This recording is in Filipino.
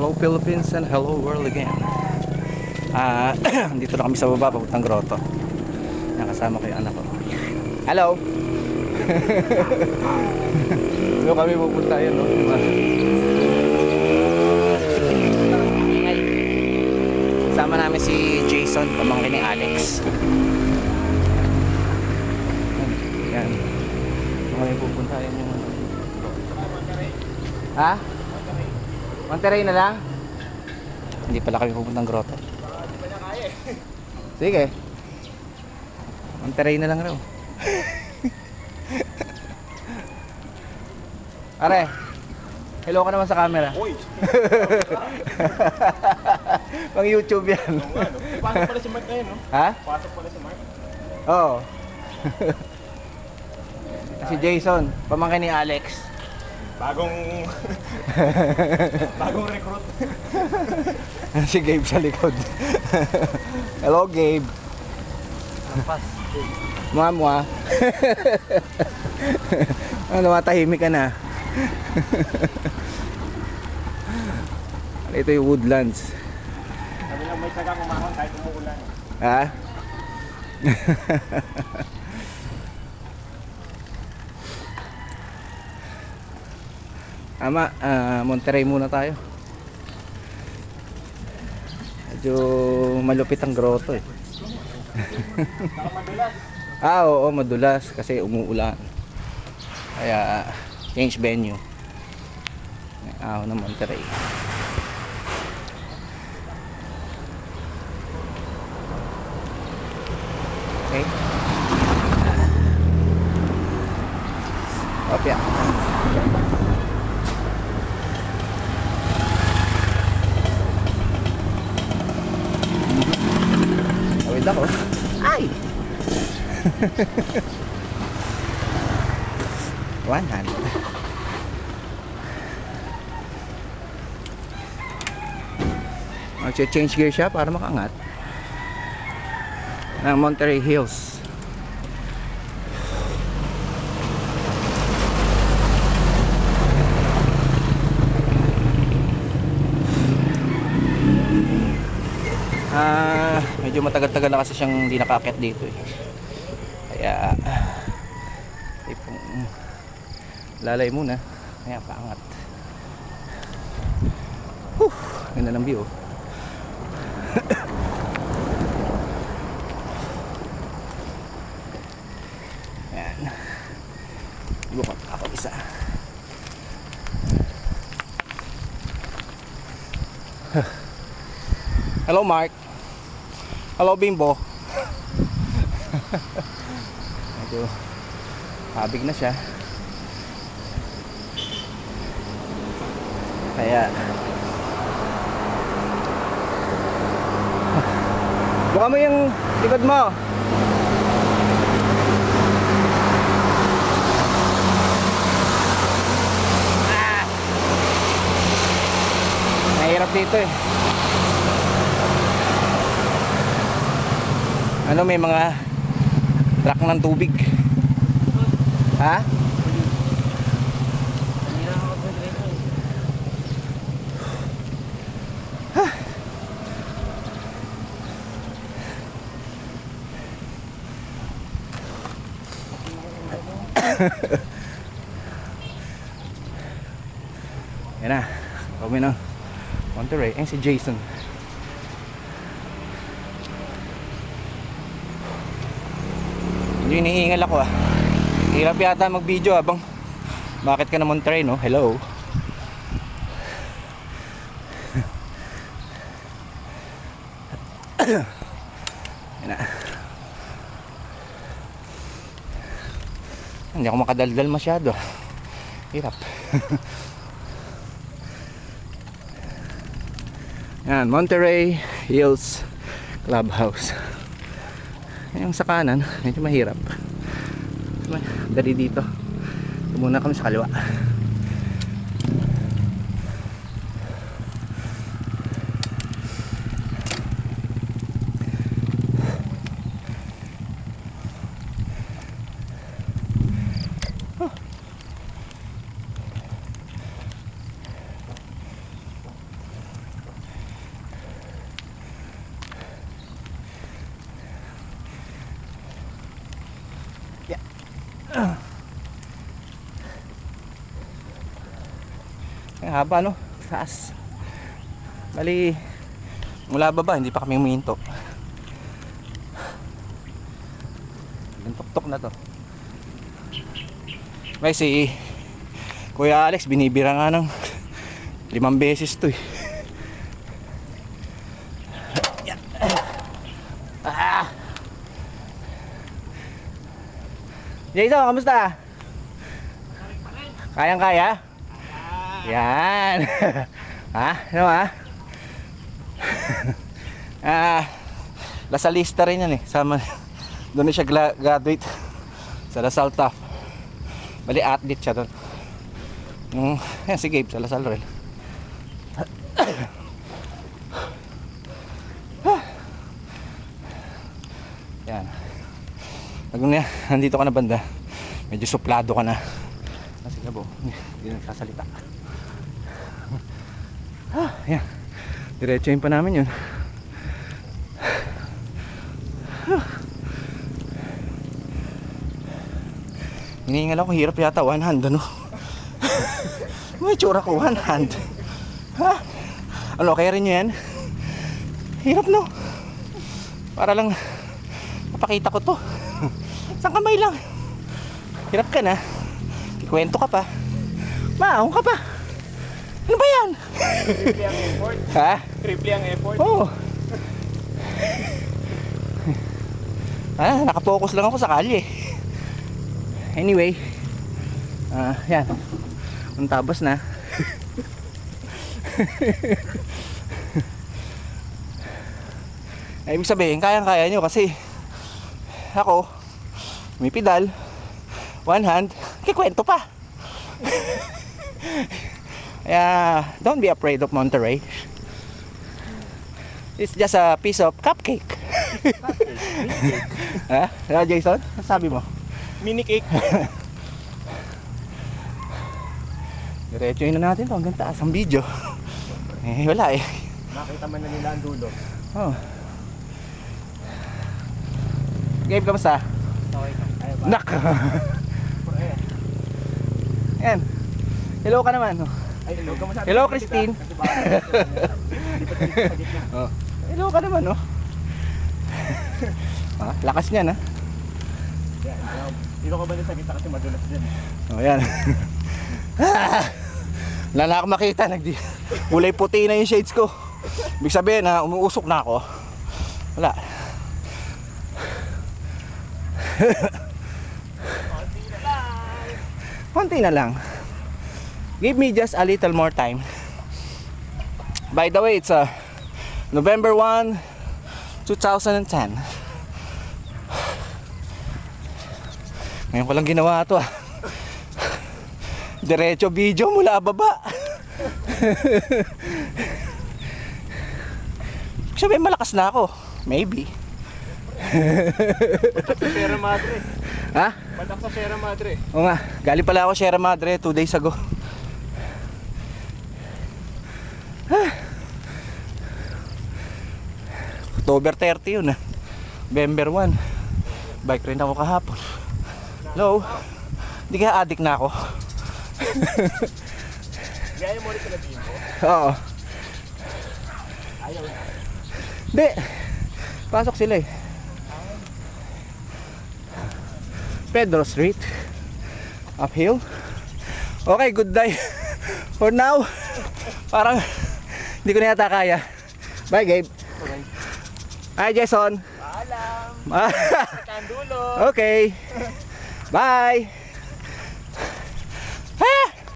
Hello Philippines and hello world again. Dito na kami sa baba papuntang grotto. Nakasama ko yung anak ko. Hello. Doon kami pupunta yun, no? Sama namin si Jason, pamangkin ni Alex. Yan. Doon kami pupunta yun yung ha? Monterey na lang? Hindi pala kami pupuntang grotto. Sige. Monterey na lang raw. Are, hello ka naman sa camera. Uy! Pang YouTube yan. Pasok pala si Mark ngayon, no? Ha? Pasok pala si Mark. Oo. Si Jason, pamangkin ni Alex. Bagong recruit. Si Gabe sa likod. Hello Gabe. Lampas. Mwa. Ano, matahimik ka na. Ito yung woodlands. Sabi lang may taga kumahon kahit umuulan. Ha? Ama, Monterey muna tayo. Medyo malupit ang grotto eh. Oo, madulas kasi umuulan. Kaya change venue. Ahon ng Monterey. Okay. Opya. Awid ako. Ay! 100. Mag-change gear siya para makangat ng Monterey Hills. Medyo matagal-tagal na kasi siyang hindi nakaakyat dito eh. Kaya lalay muna. Kaya paangat. Ganda ng view. Ayan. Bukod ako isa. Hello Mark. Hello Bimbo. Medyo habig na siya. Kaya buka mo yung likod mo. Mahirap dito eh. Ano, may mga truck ng tubig. Ha? Yan na. Kami ng Monterey. Ayan si Jason. Hindi hinihingal ako ah. Hirap yata mag video habang bakit ka na Monterey, no? Hello. Yan na. Hindi ako makadaldal masyado. Hirap. Yan, Monterey Hills Clubhouse. Yung sa kanan, medyo mahirap. Dali dito. Muna kami sa kaliwa. Ay, haba no? Taas. Bali, mula baba, hindi pa kami huminto. Yung tuktok na to. May si Kuya Alex, binibira nga ng 5 beses to eh. Yan. Ah! Jason, kamusta? Kayang-kaya? Yan. Ha? Ano ha? Lasalista rin yan eh. Sama, doon na siya graduate sa Lasal Top. Bali athlete siya doon. Yan si Gabe sa Lasal rin. Yan. Pag nandito ka na banda, medyo suplado ka na. Kasi labo, hindi na nagsasalita. Yan. Diretsuhin pa namin yun. Hinihingal ako, hirap yata one hand, ano? May tsura ko, one hand. Ha? Ano, kaya rin nyo yan? Hirap no? Para lang mapakita ko to. Isang kamay lang. Hirap ka na. Ikwento ka pa. Maahong ka pa. Ano ba yan? Triple ang effort. Ha? Triple ang effort. Oo. Nakapokus lang ako sa kalye. Anyway, yan. Ang tabas na. Ay, ibig sabihin, kayang-kaya nyo kasi ako, may pedal, one hand, kikwento pa. Kaya, don't be afraid of Monterey. It's just a piece of cupcake. Ha? Ano, Jason? Ano sabi mo? Mini cake. Diretsuhin na natin to hanggang taas ang video. Eh, wala eh. Nakita man na nila ang dulo. Oh. Gabe, kamusta? Okay ka. Ayaw ba? Nak! Yan. Hello ka naman. Oh. Ay, hello. Kamusta? Hello, Christine. Oh. Hello ka naman, oh. Lakas niyan, ha? Yan. Dito ka ba sa kita kasi madulas dyan. Oh, yan. Wala na ako makita. Kulay puti na yung shades ko. Ibig sabihin na umuusok na ako. Wala. Konti na lang. Give me just a little more time. By the way, it's November 1, 2010. Ngayon ko lang ginawa ito ah. Diretso video mula baba. Sabi malakas na ako. Maybe. Patak sa Sierra Madre. Ha? Patak sa Sierra Madre. Oo nga. Galing pala ako Sierra Madre 2 days ago. October 30 yun ah. November 1. Bike rin ako kahapon. Hello? Hindi kaya addict na ako? Gaya mo rin sila Bimbo. Oo. Ayaw na. Hindi. Pasok sila eh. Pedro Street. Uphill. Okay, good day. For now, parang hindi ko na yata kaya. Bye, Gabe. Okay. Hi, Jason. Paalam. Ah, Kandulo. okay. Bye.